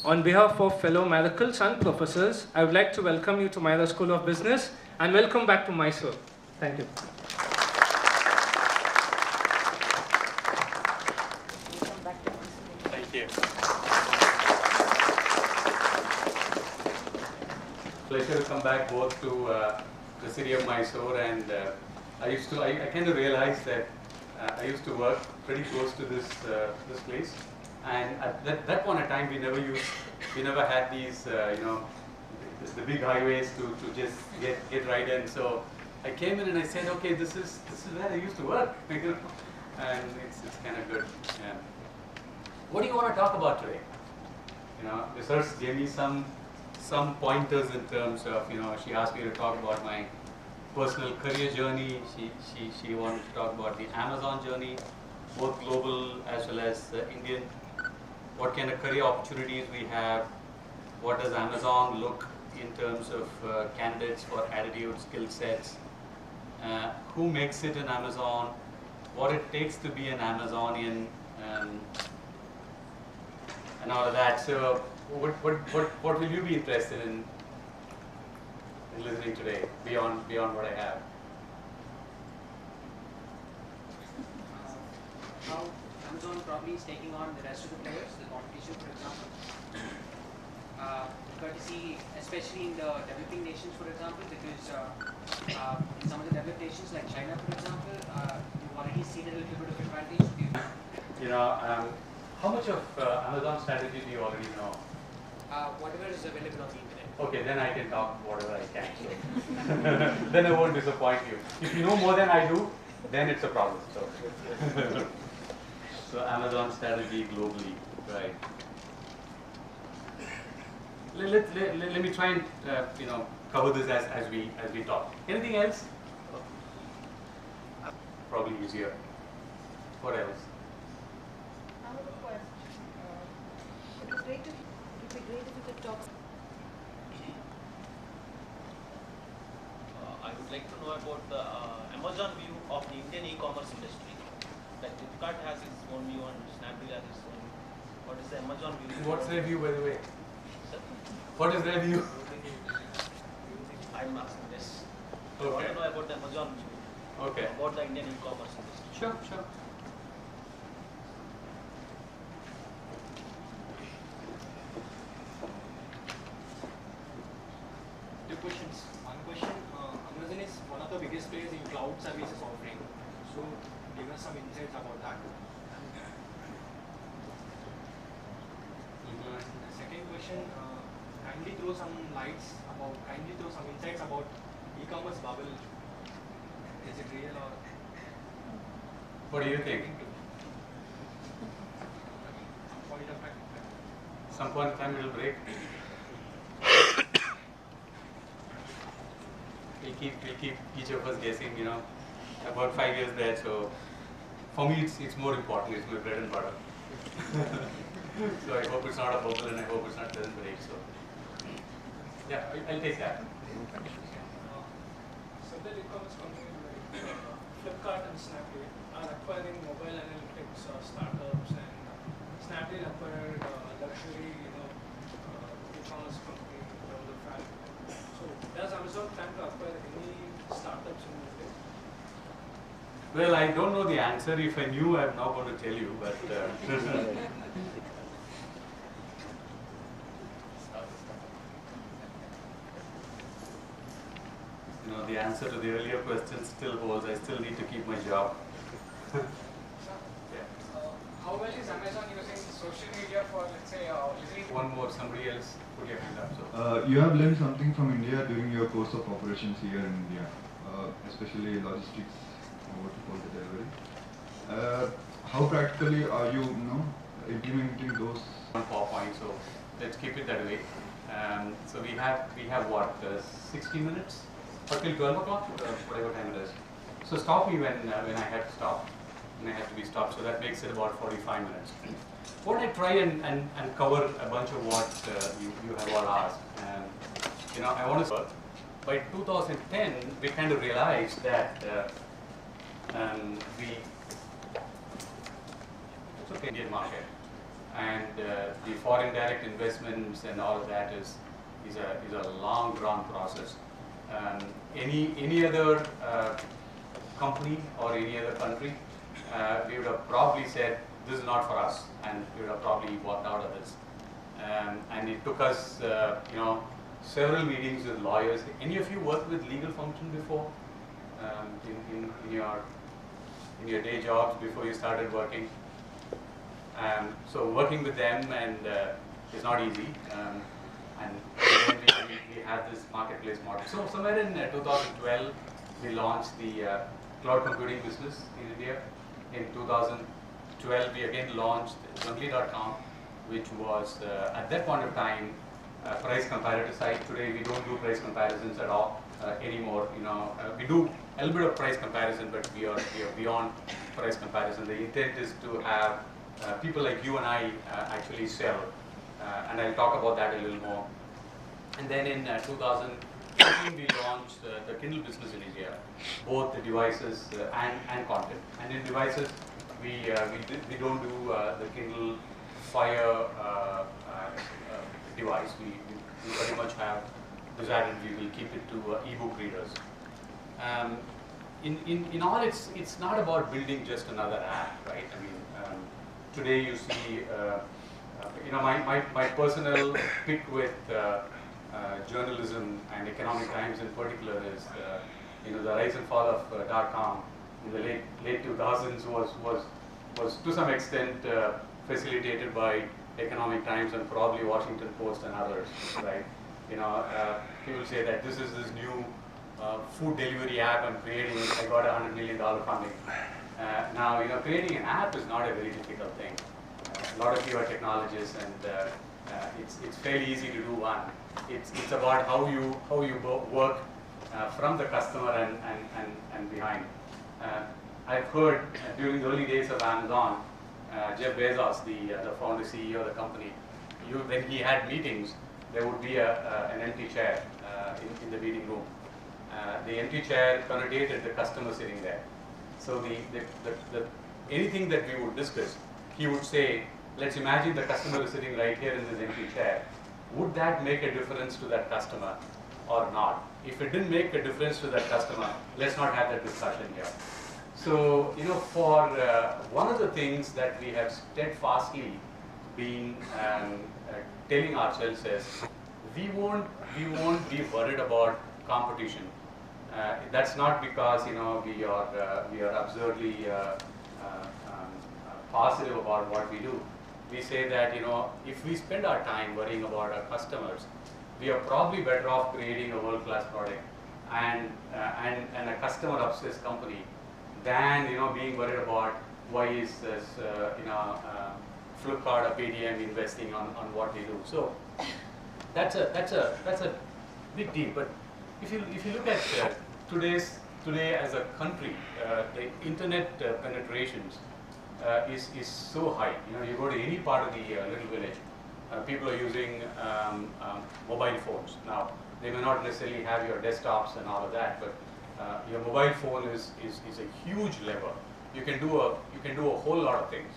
On behalf of fellow miracles and professors, I would like to welcome you to MYRA School of Business and welcome back to Mysore. Thank you. Thank you. Pleasure to come back both to the city of Mysore, and I kind of realized that I used to work pretty close to this place, and at that point of time we never had these the big highways to just get right in. So I came in and I said, okay, this is where I used to work, and it's kind of good. Yeah. What do you want to talk about today? Research gave me some pointers in terms of, she asked me to talk about my personal career journey. She wanted to talk about the Amazon journey, both global as well as Indian. What kind of career opportunities we have? What does Amazon look in terms of candidates for attitude, skill sets? Who makes it in Amazon? What it takes to be an Amazonian? And all of that. So, what will you be interested in listening today beyond what I have? How Amazon probably is taking on the rest of the players, the competition, for example. Courtesy, especially in the developing nations, for example, because in some of the developed nations like China, for example, you've already seen a little bit of advantage. How much of Amazon strategy do you already know? Whatever is available on the internet. Okay, then I can talk whatever I can. So. Then I won't disappoint you. If you know more than I do, then it's a problem. So, so Amazon strategy globally, right? Let me try and cover this as we talk. Anything else? Probably easier. What else? I have a question. It would be great if you could talk. I would like to know about the Amazon view of the Indian e-commerce industry. Like Flipkart has its own view and Snapdeal has its own. What is the Amazon view? What's their view, by the way? Sir? What is their view? I'm asking this. Okay. I want to know about the Amazon view. Okay. About the Indian e-commerce industry. Sure. Two questions. One question, Amazon is one of the biggest players in cloud services offering. So give us some insights about that. The second question, kindly throw some insights about e-commerce bubble. Is it real or? What do you think? Point of time. Some point in time it will break. We keep each of us guessing, about 5 years there. So for me, it's more important. It's my bread and butter. So I hope it's not a bubble, and I hope it doesn't break. So yeah, I'll take that. Several e-commerce companies like Flipkart and Snapdeal are acquiring mobile analytics startups, and Snapdeal acquired luxury, e-commerce company from the fact. So does Amazon plan to acquire any startups in this space? Well, I don't know the answer. If I knew, I'm not going to tell you. But the answer to the earlier question still holds. I still need to keep my job. Yeah. How well is Amazon using social media for, let's say, listening? One more. Somebody else put your hand up. So. You have learned something from India during your course of operations here in India, especially logistics, what you call the delivery. How practically are you, implementing those? On PowerPoint, so let's keep it that way. So we have what, 60 minutes? Or till 12 o'clock, whatever time it is. So stop me when I have to stop, when I have to be stopped. So that makes it about 45 minutes. What I try and cover a bunch of what you have all asked. I want to. By 2010, we kind of realized that it's okay, Indian market. and the foreign direct investments and all of that is a long drawn process. Any other company or any other country, we would have probably said this is not for us, and we would have probably walked out of this. And it took us, several meetings with lawyers. Any of you worked with legal function before in your day jobs before you started working? So working with them and is not easy. And then we had this marketplace model. So somewhere in 2012, we launched the cloud computing business in India. In 2012, we again launched Zungli.com, which was at that point of time a price comparator site. Today we don't do price comparisons at all anymore. We do a little bit of price comparison, but we are beyond price comparison. The intent is to have people like you and I actually sell, and I'll talk about that a little more. And then in 2015 we launched the Kindle business in India, both the devices and content. And in devices, we don't do the Kindle Fire device. We very much have decided we will keep it to ebook readers. In all, it's not about building just another app, right? I mean, today you see, my personal pick with journalism and economic times in particular is, the rise and fall of .com in the late 2000s was to some extent facilitated by economic times and probably Washington Post and others, right? People say that this is this new food delivery app I'm creating. I got $100 million funding. Now, creating an app is not a very difficult thing. A lot of you are technologists, and it's fairly easy to do one. It's about how you work from the customer and behind. I've heard during the early days of Amazon, Jeff Bezos, the founder CEO of the company, when he had meetings, there would be an empty chair in the meeting room. The empty chair connotated the customer sitting there. So anything that we would discuss, he would say, let's imagine the customer is sitting right here in this empty chair. Would that make a difference to that customer or not? If it didn't make a difference to that customer, let's not have that discussion here. So, for one of the things that we have steadfastly been telling ourselves is, we won't be worried about competition. That's not because we are absurdly positive about what we do. We say that if we spend our time worrying about our customers, we are probably better off creating a world-class product and a customer-obsessed company than being worried about why is this Flipkart or Paytm investing on what they do. So that's a big deal. But if you look at today as a country, the internet penetrations is so high. You go to any part of the little village, people are using mobile phones. Now, they may not necessarily have your desktops and all of that, but your mobile phone is a huge lever. You can do a whole lot of things.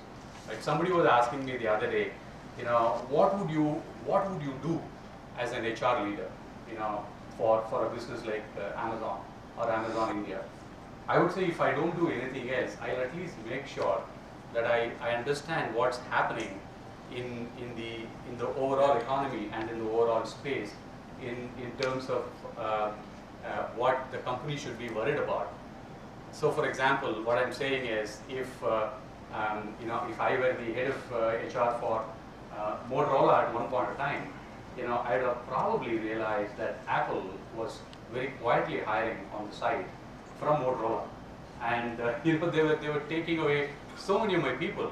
Like somebody was asking me the other day, what would you do as an HR leader, for a business like Amazon or Amazon India? I would say if I don't do anything else, I'll at least make sure that I understand what's happening in the overall economy and in the overall space in terms of what the company should be worried about. So, for example, what I'm saying is, if I were the head of HR for Motorola at one point of time, I'd have probably realized that Apple was very quietly hiring on the side from Motorola, and they were taking away so many of my people,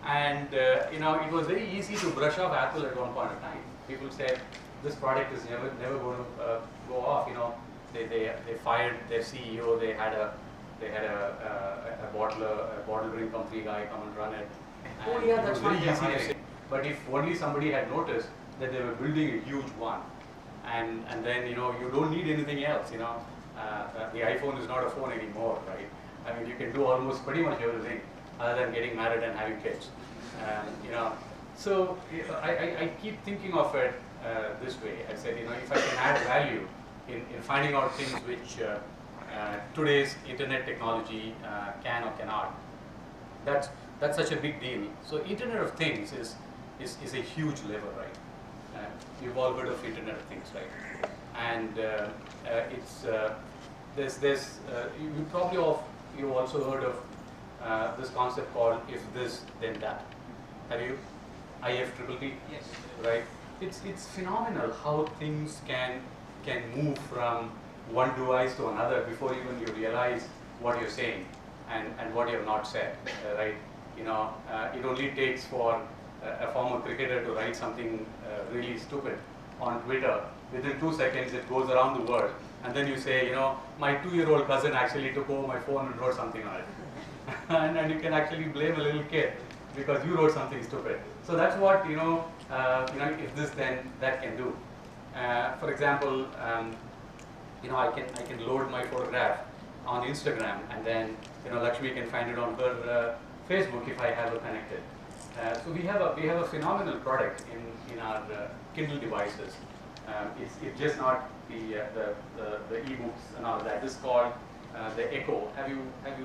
and it was very easy to brush off Apple at one point of time. People said this product is never going to go off. They fired their CEO. They had a bottle drink company guy come and run it. Oh yeah, that's very easy to say. But if only somebody had noticed that they were building a huge one, and then you don't need anything else. The iPhone is not a phone anymore, right? I mean, you can do almost pretty much everything other than getting married and having kids. So I keep thinking of it this way. I said, if I can add value in finding out things which today's internet technology can or cannot, that's such a big deal. So Internet of Things is a huge lever, right? You've all heard of Internet of Things, right? And it's there's you probably you also heard of this concept called if this then that. Have you? IFTTT? Yes. Right? It's phenomenal how things can move from one device to another before even you realize what you're saying and what you have not said, right? It only takes for a former cricketer to write something really stupid on Twitter. Within 2 seconds, it goes around the world, and then you say, my 2-year-old cousin actually took over my phone and wrote something on it, and you can actually blame a little kid because you wrote something stupid. So that's what if this then that can do. For example, I can load my photograph on Instagram, and then Lakshmi can find it on her Facebook if I have her connected. So we have a phenomenal product in our Kindle devices. It's just not the e-books and all that. This is called the Echo. Have you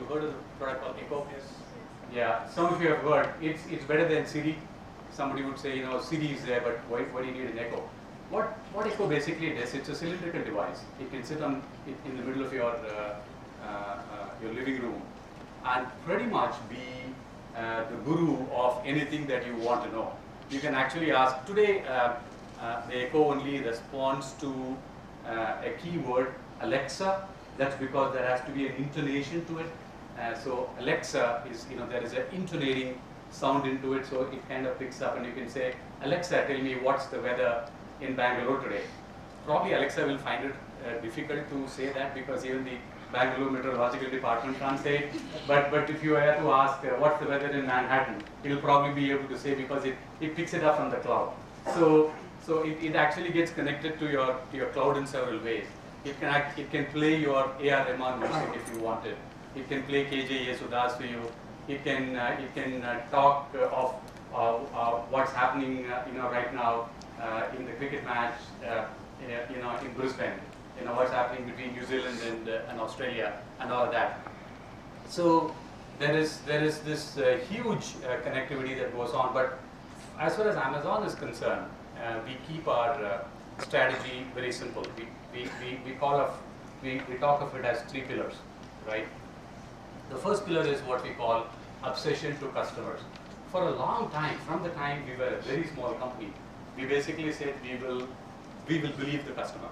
heard of the product called Echo? Yes. Yeah, some of you have heard. It's better than Siri. Somebody would say, Siri is there, but why do you need an Echo? What Echo basically does, it's a cylindrical device. It can sit in the middle of your living room and pretty much be the guru of anything that you want to know. You can actually ask, today the Echo only responds to a keyword, Alexa. That's because there has to be an intonation to it. So Alexa is, there is an intonating sound into it, so it kind of picks up, and you can say, Alexa, tell me what's the weather in Bangalore today. Probably Alexa will find it difficult to say that because even the Bangalore Meteorological Department can't say it. But if you were to ask what's the weather in Manhattan, it'll probably be able to say because it picks it up from the cloud. So it actually gets connected to your cloud in several ways. It can play your A.R. Rahman music if you want it. It can play KJ Yesudas for you. It can talk of what's happening right now in the cricket match in Brisbane. What's happening between New Zealand and Australia and all of that. So there is this huge connectivity that goes on. But as far as Amazon is concerned, we keep our strategy very simple. We talk of it as 3 pillars, right? The first pillar is what we call obsession to customers. For a long time, from the time we were a very small company, we basically said we will believe the customer.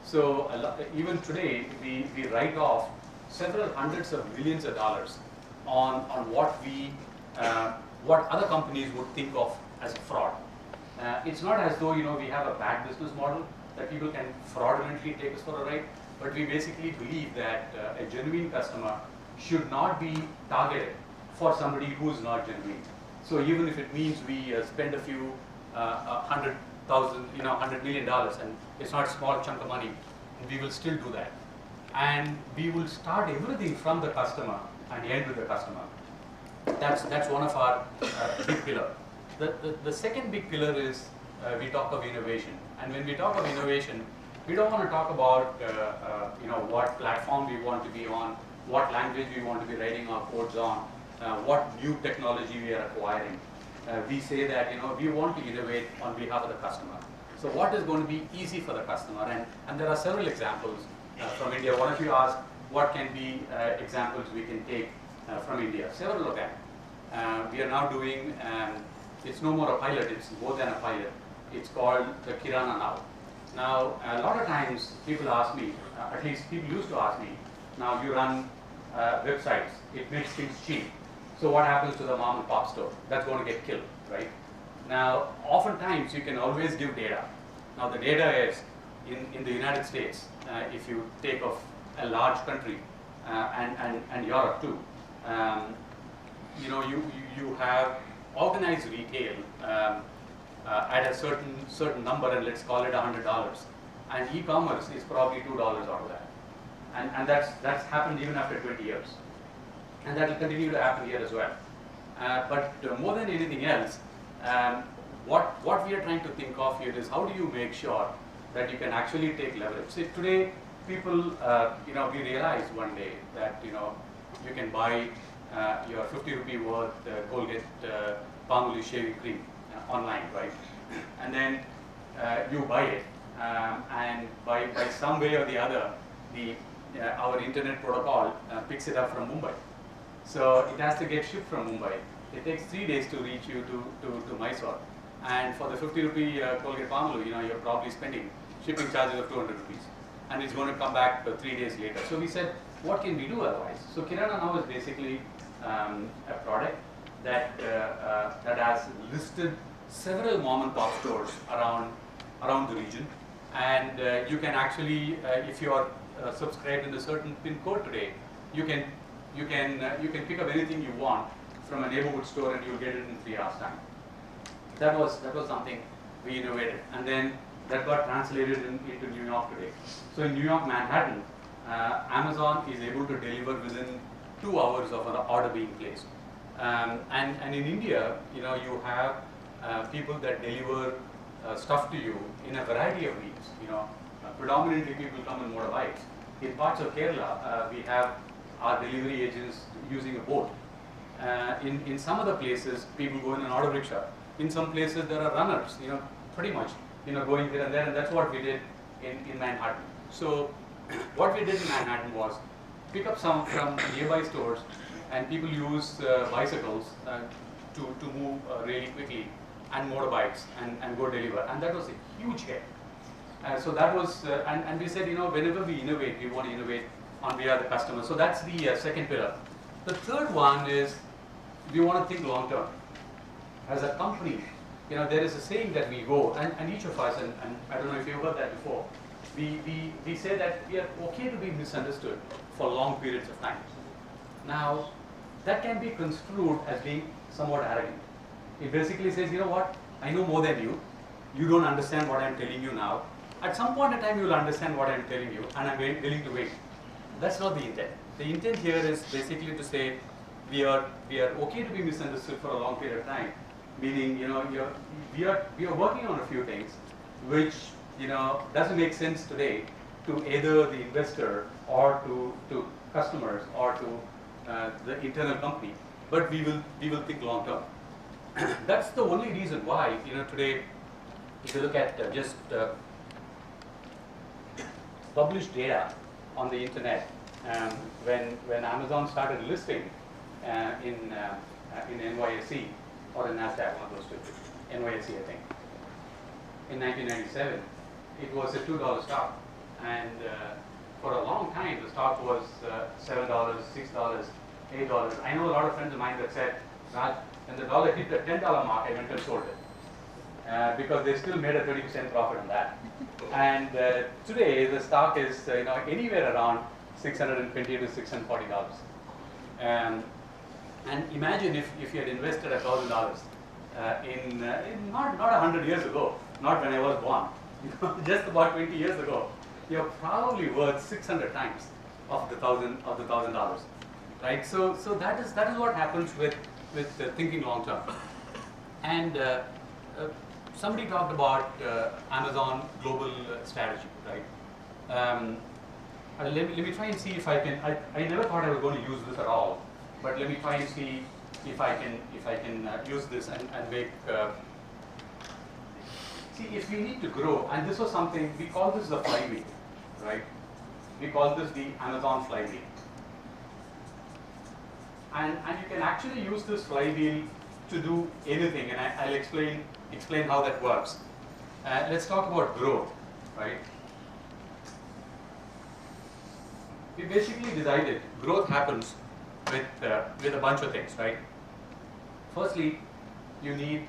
So even today, we write off several hundreds of millions of dollars on what other companies would think of as fraud. It's not as though we have a bad business model that people can fraudulently take us for a ride, but we basically believe that a genuine customer should not be targeted for somebody who's not genuine. So even if it means we spend a few $100 million, and it's not a small chunk of money, we will still do that. And we will start everything from the customer and end with the customer. That's one of our big pillar. The second big pillar is we talk of innovation. And when we talk of innovation, we don't want to talk about what platform we want to be on, what language we want to be writing our codes on, what new technology we are acquiring. We say that we want to innovate on behalf of the customer. So what is going to be easy for the customer? And there are several examples from India. One of you asked what can be examples we can take from India. Several of them. We are now doing, it's no more a pilot, it's more than a pilot. It's called the Kirana Now. Now, a lot of times people ask me, at least people used to ask me, now you run websites, it makes things cheap. So what happens to the mom and pop store? That's going to get killed, right? Now, oftentimes you can always give data. Now the data is, in the United States, if you take of a large country, and Europe too, you have organized retail at a certain number, and let's call it $100, and e-commerce is probably $2 out of that, and that's happened even after 20 years, and that will continue to happen here as well. But more than anything else, what we are trying to think of here is how do you make sure that you can actually take leverage. See, today people, we realized one day that, you can buy your 50 rupee worth Colgate Palmolive shaving cream online, right? And then you buy it, and by some way or the other, our internet protocol picks it up from Mumbai. So it has to get shipped from Mumbai. It takes 3 days to reach you to Mysore. And for the 50 rupee Colgate Palmolive, you're probably spending shipping charges of 200 rupees. And it's going to come back 3 days later. So we said, what can we do otherwise? So Kirana now is basically a product that has listed several mom and pop stores around the region. And you can actually, if you are subscribed in a certain pin code today, you can pick up anything you want from a neighborhood store and you'll get it in 3 hours time. That was something we innovated, and then that got translated into New York today. So in New York, Manhattan, Amazon is able to deliver within 2 hours of an order being placed. And in India, you have people that deliver stuff to you in a variety of means. Predominantly people come in motorbikes. In parts of Kerala, we have our delivery agents using a boat. In some other places, people go in an auto rickshaw. In some places, there are runners, pretty much, going here and there, and that's what we did in Manhattan. So what we did in Manhattan was pick up some from nearby stores, and people use bicycles to move really quickly, and motorbikes, and go deliver. And that was a huge hit. So that was, and we said, whenever we innovate, we want to innovate on behalf of the customer. So that's the second pillar. The third one is we want to think long term. As a company, there is a saying that we go, and each of us, and I don't know if you've heard that before, we say that we are okay to be misunderstood for long periods of time. Now, that can be construed as being somewhat arrogant. It basically says, what, I know more than you, you don't understand what I'm telling you now. At some point in time, you'll understand what I'm telling you, and I'm willing to wait. That's not the intent. The intent here is basically to say we are okay to be misunderstood for a long period of time. Meaning, we are working on a few things which doesn't make sense today to either the investor or to customers or to the internal company. But we will think long term. That's the only reason why today, if you look at just published data on the internet, when Amazon started listing in NYSE or in NASDAQ, one of those two, NYSE I think, in 1997, it was a $2 stock, and for a long time the stock was $7, $6, $8. I know a lot of friends of mine that said, Raj, when the dollar hit the $10 mark, I went and sold it. Because they still made a 30% profit on that. And today the stock is anywhere around $620 to $640. And imagine if you had invested $1,000 in not 100 years ago, not when I was born, just about 20 years ago, you're probably worth 600 times of the $1,000, right? So that is what happens with thinking long term. And somebody talked about Amazon global strategy, right? Let me try and see if I can. I never thought I was going to use this at all, but let me try and see if I can use this and make. See, if we need to grow, and this was something we call this the flywheel, right? We call this the Amazon flywheel, and you can actually use this flywheel to do anything, and I'll explain how that works. Let's talk about growth, right? We basically decided growth happens with a bunch of things, right? Firstly, you need,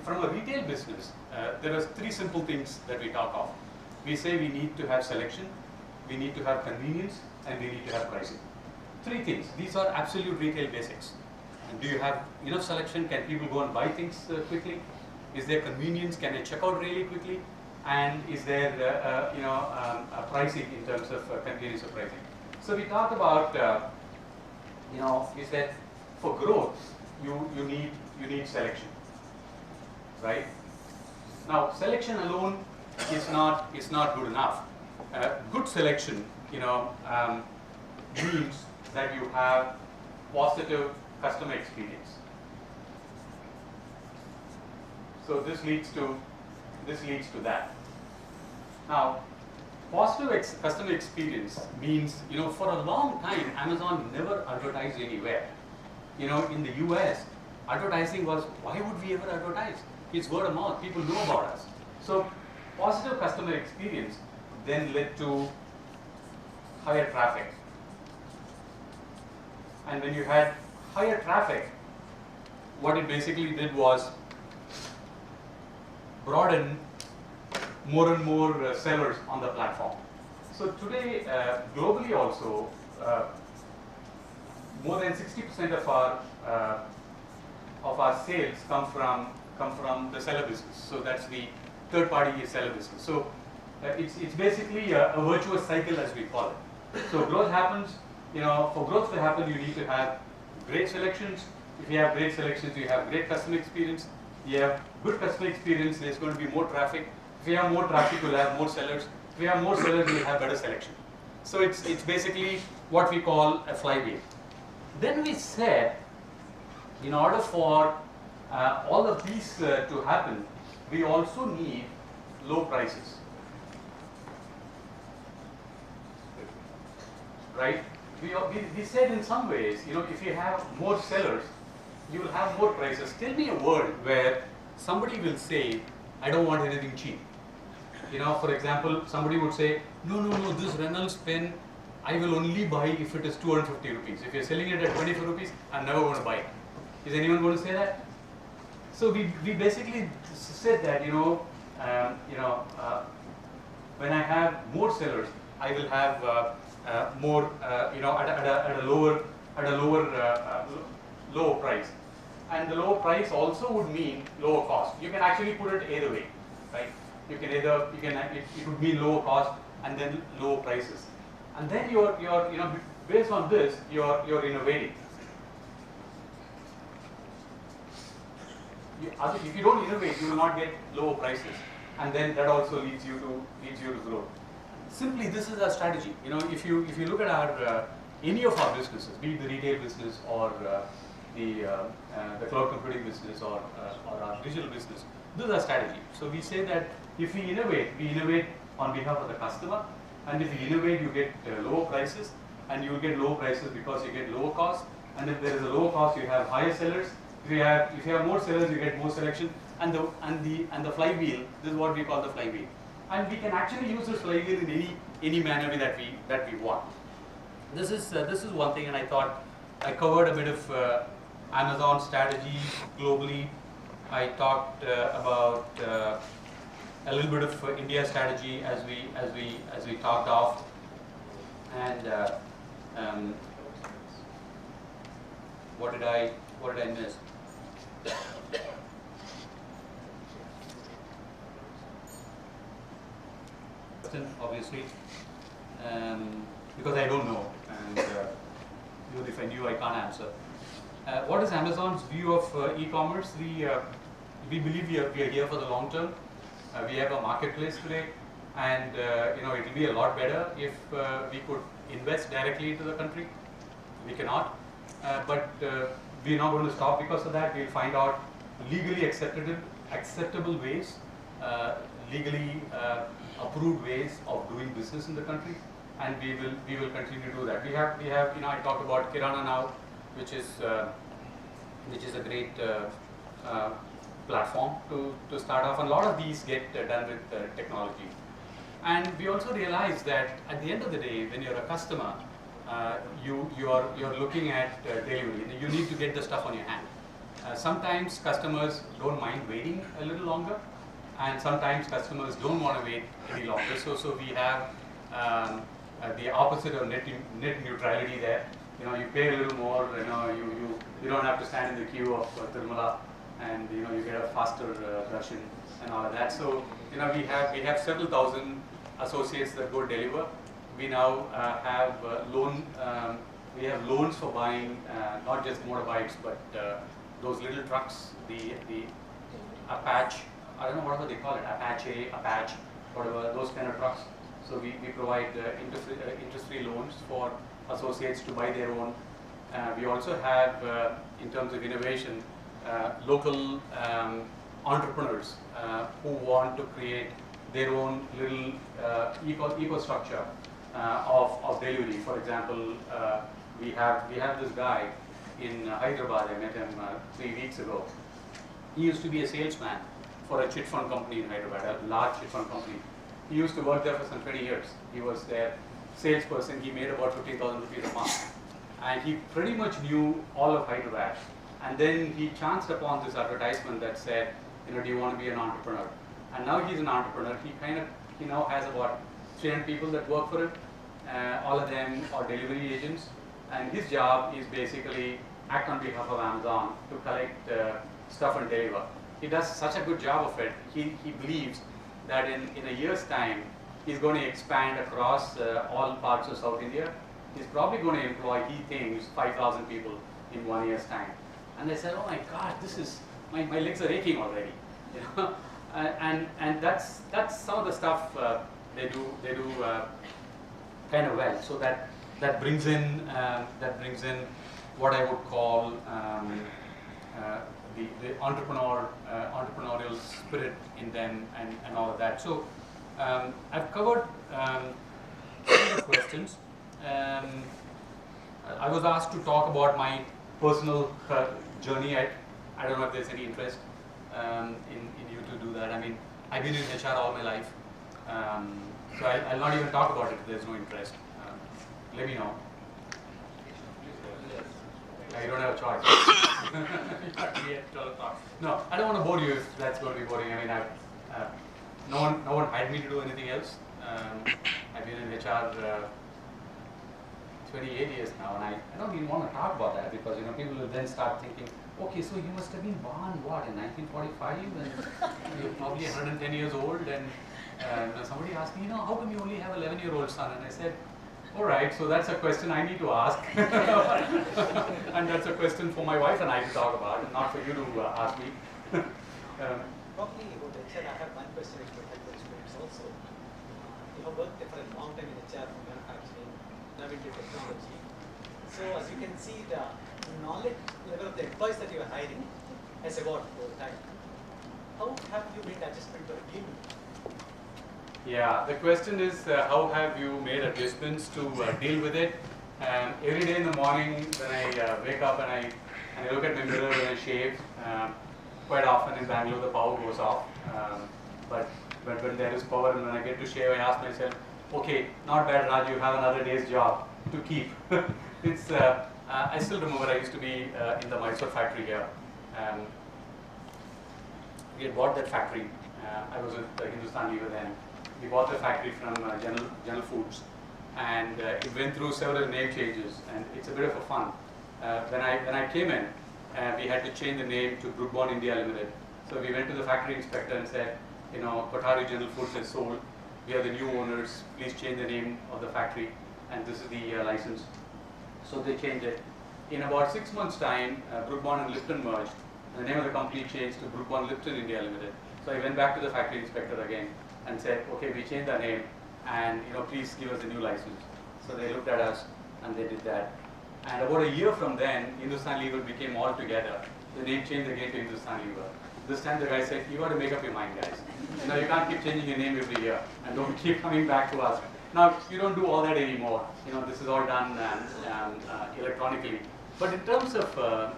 from a retail business, there are 3 simple things that we talk of. We say we need to have selection, we need to have convenience, and we need to have pricing. 3 things. These are absolute retail basics. And do you have enough selection? Can people go and buy things quickly? Is there convenience? Can they check out really quickly? And is there a pricing in terms of convenience of pricing? So we talked about we said for growth you need selection. right? Now, selection alone is not good enough. Good selection, means that you have positive customer experience. So this leads to that. Now, positive customer experience means, for a long time, Amazon never advertised anywhere. In the US, advertising was, why would we ever advertise? It's word of mouth, people know about us. So, positive customer experience then led to higher traffic. And when you had higher traffic, what it basically did was broaden more and more sellers on the platform. So today, globally also, more than 60% of our sales come from the seller business. So that's the third-party seller business. So it's basically a virtuous cycle, as we call it. So growth happens. For growth to happen, you need to have great selections. If you have great selections, you have great customer experience. You have good customer experience, there's going to be more traffic. If you have more traffic, you'll have more sellers. If you have more sellers, you'll have better selection. So it's basically what we call a flywheel. Then we said, in order for all of these to happen, we also need low prices. Right? We said in some ways, if you have more sellers, you will have more prices. Tell me a world where somebody will say, I don't want anything cheap. For example, somebody would say, no, this Reynolds pen, I will only buy if it is 250 rupees. If you're selling it at 24 rupees, I'm never going to buy it. Is anyone going to say that? So we basically said that, when I have more sellers, I will have more, at a lower price. And the lower price also would mean lower cost. You can actually put it either way, right? It would mean lower cost and then lower prices. And then you're based on this, you're innovating. If you don't innovate, you will not get lower prices, and then that also leads you to growth. Simply, this is our strategy. If you look at our any of our businesses, be it the retail business or the cloud computing business or our digital business, this is our strategy. So we say that if we innovate on behalf of the customer, and if you innovate, you get lower prices, and you will get lower prices because you get lower cost. And if there is a lower cost, you have higher sellers. If you have more sellers, you get more selection. And the flywheel. This is what we call the flywheel. And we can actually use this flywheel in any manner that we want. This is one thing, and I thought I covered a bit of Amazon strategy globally. I talked about a little bit of India strategy as we talked off, and what did I miss? Obviously, because I don't know, and even if I knew, I can't answer. What is Amazon's view of e-commerce? We believe we are here for the long term. We have a marketplace today, and it will be a lot better if we could invest directly into the country. We cannot, but we're not going to stop because of that. We'll find out legally acceptable ways, legally approved ways of doing business in the country, and we will continue to do that. We have I talked about Kirana now, which is a great platform to start off, and a lot of these get done with technology. And we also realize that at the end of the day, when you're a customer, you're looking at delivery. You need to get the stuff on your hand. Sometimes customers don't mind waiting a little longer, and sometimes customers don't want to wait any longer. So we have the opposite of net neutrality there. You pay a little more. You don't have to stand in the queue of Tirumala, and you get a faster Russian and all of that. So we have several thousand associates that go deliver. We now have we have loans for buying not just motorbikes, but those little trucks, the Apache, I don't know whatever they call it, Apache, whatever, those kind of trucks. So we provide interest-free loans for associates to buy their own. We also have, in terms of innovation, local entrepreneurs who want to create their own little eco-structure of delivery. For example, we have this guy in Hyderabad. I met him 3 weeks ago. He used to be a salesman for a chit fund company in Hyderabad, a large chit fund company. He used to work there for some 20 years. He was their salesperson. He made about 15,000 rupees a month. And he pretty much knew all of Hyderabad. And then he chanced upon this advertisement that said, you know, do you want to be an entrepreneur? And now he's an entrepreneur. He now has about 300 people that work for him. All of them are delivery agents. And his job is basically act on behalf of Amazon to collect stuff and deliver. He does such a good job of it. He believes that in a year's time, he's going to expand across all parts of South India. He's probably going to employ, he thinks, 5,000 people in 1 year's time. And I said, oh my God, this is, my legs are aching already. You know? And that's some of the stuff they do kind of well. So that brings in what I would call the entrepreneurial spirit in them and all of that. So I've covered some of the questions. I was asked to talk about my personal journey. I don't know if there's any interest in you to do that. I mean, I've been in HR all my life, so I'll not even talk about it if there's no interest. Let me know. You don't have a choice. No, I don't want to bore you if that's going to be boring. I mean, no one hired me to do anything else. I've been in HR 28 years now, and I don't even want to talk about that because people will then start thinking, okay, so you must have been born what in 1945, and you're probably 110 years old, and somebody asked me, how come you only have an 11-year-old son? And I said, all right, so that's a question I need to ask, and that's a question for my wife and I to talk about, and not for you to ask me. Talking about HR, I have one question which will help the students also. You have worked for a long time in HR for manufacturing, now into technology. So as you can see, the knowledge level of the employees that you are hiring has evolved over time. How have you made adjustment or deal with it? Yeah, the question is how have you made adjustments to deal with it? Every day in the morning when I wake up and I look at my mirror and I shave, quite often in Bangalore the power goes off. But when there is power and when I get to shave, I ask myself, okay, not bad Raj, you have another day's job to keep. It's I still remember I used to be in the Mysore factory here. We had bought that factory. I was with Hindustan Lever then. We bought the factory from General Foods, and it went through several name changes, and it's a bit of a fun. When I came in, we had to change the name to Brookborn India Limited. So we went to the factory inspector and said, Kothari General Foods has sold. We are the new owners. Please change the name of the factory, and this is the license. So they changed it. In about 6 months' time, Brookborn and Lipton merged. The name of the company changed to Brookborn Lipton India Limited. So I went back to the factory inspector again and said, okay, we changed our name, and please give us a new license. So they looked at us and they did that. And about a year from then, Hindustan Lever became all together. The name changed again to Hindustan Lever. This time the guy said, you got to make up your mind, guys. You can't keep changing your name every year, and don't keep coming back to us. Now, you don't do all that anymore. This is all done electronically. But in terms of,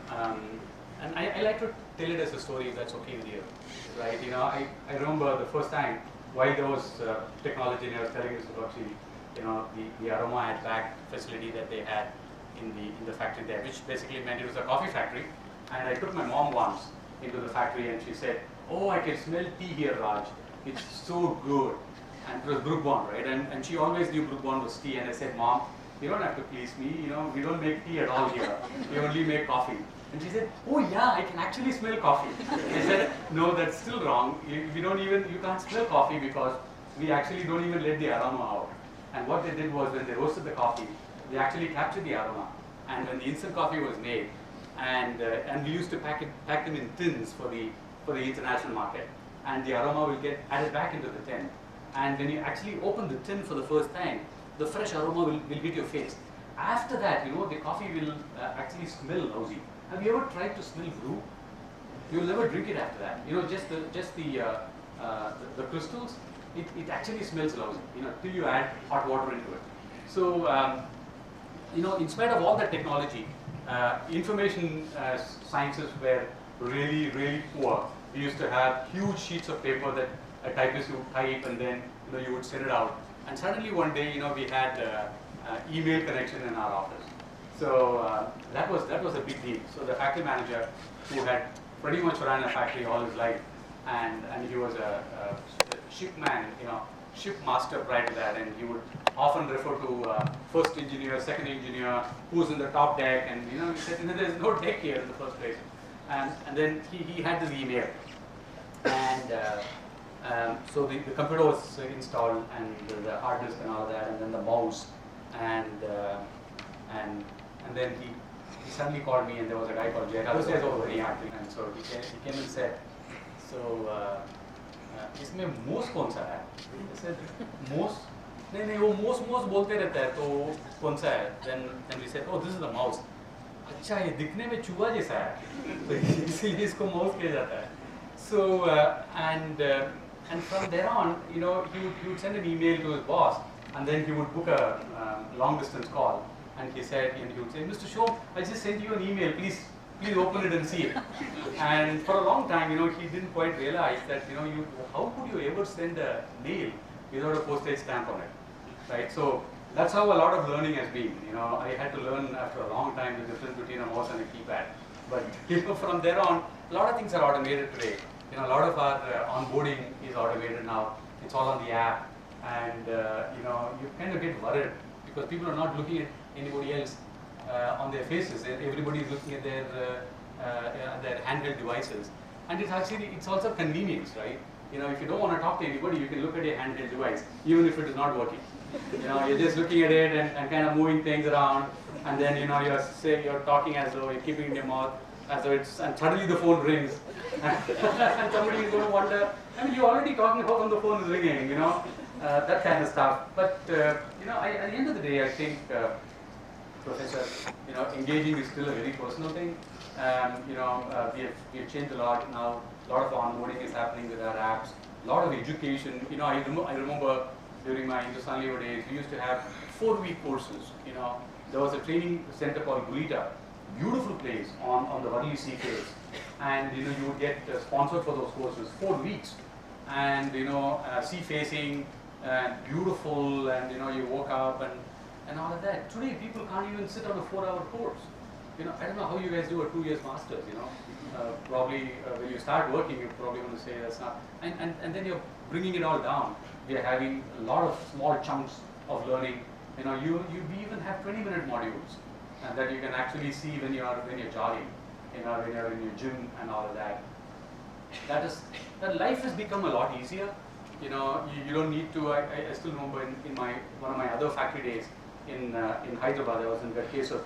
and I like to tell it as a story if that's okay with you, right? I remember the first time while there was technology, and I was telling Mr. Bakshi, the aroma at back facility that they had in the factory there, which basically meant it was a coffee factory. And I took my mom once into the factory, and she said, "Oh, I can smell tea here, Raj. It's so good." And it was Brookborn, right? And she always knew Brookborn was tea. And I said, "Mom, you don't have to please me. We don't make tea at all here. We only make coffee." And she said, "Oh yeah, I can actually smell coffee." I said, "No, that's still wrong. You can't smell coffee because we actually don't even let the aroma out." And what they did was when they roasted the coffee, they actually captured the aroma. And when the instant coffee was made, and we used to pack them in tins for for the international market, and the aroma will get added back into the tin. And when you actually open the tin for the first time, the fresh aroma will hit your face. After that, the coffee will actually smell lousy. Have you ever tried to smell brew? You'll never drink it after that. Just the crystals, it actually smells lousy, till you add hot water into it. So, in spite of all that technology, information sciences were really, really poor. We used to have huge sheets of paper that a typist would type, and then you would send it out. And suddenly one day, we had email connection in our office. So that was a big deal. So the factory manager, who had pretty much run a factory all his life, and he was a shipman, ship master prior to that, and he would often refer to first engineer, second engineer, who's in the top deck, and he said, there's no deck here in the first place. And then he had this email, and so the computer was installed, and the hard disk and all that, and then the mouse, and then he suddenly called me, and there was a guy called Jay. Those days were very active, and so he came and said, so इसमें मोस कौन सा है? I said, मोस? नहीं वो मोस बोलते रहता है, तो कौन सा है? Then we said, oh, this is the mouse. अच्छा, ये दिखने में चूहा जैसा है, तो इसीलिए इसको mouse किया जाता है. So and from there on, he would send an email to his boss, and then he would book a long distance call, and he would say, Mr. Shom, I just sent you an email, please open it and see it. And for a long time, he didn't quite realize that, how could you ever send a mail without a postage stamp on it, right? So that's how a lot of learning has been. I had to learn after a long time the difference between a mouse and a keypad. But from there on, a lot of things are automated today. A lot of our onboarding is automated now. It's all on the app, and you kind of get worried because people are not looking at anybody else on their faces. Everybody is looking at their handheld devices, and it's also convenience, right? If you don't want to talk to anybody, you can look at your handheld device, even if it is not working. You're just looking at it and kind of moving things around, and then you're talking as though you're keeping it in your mouth, as though and suddenly the phone rings, and somebody is going to wonder. I mean, you're already talking how come the phone is ringing, that kind of stuff. But at the end of the day, I think, Professor, engaging is still a very personal thing. We have changed a lot now. A lot of onboarding is happening with our apps. A lot of education. I remember during my Hindustan Lever days, we used to have 4-week courses. There was a training center called Gulita, beautiful place on the Varli Sea face, and you would get sponsored for those courses 4 weeks, and sea facing, beautiful, and you woke up and all of that. Today people can't even sit on a 4-hour course. I don't know how you guys do a 2 years masters. Probably when you start working, you're probably going to say that's not, and then you're bringing it all down. We are having a lot of small chunks of learning. We even have 20-minute modules that you can actually see when you're jogging, when you're in your gym and all of that. That life has become a lot easier. You don't need to. I still remember in one of my other factory days in Hyderabad, I was in Gadkesar,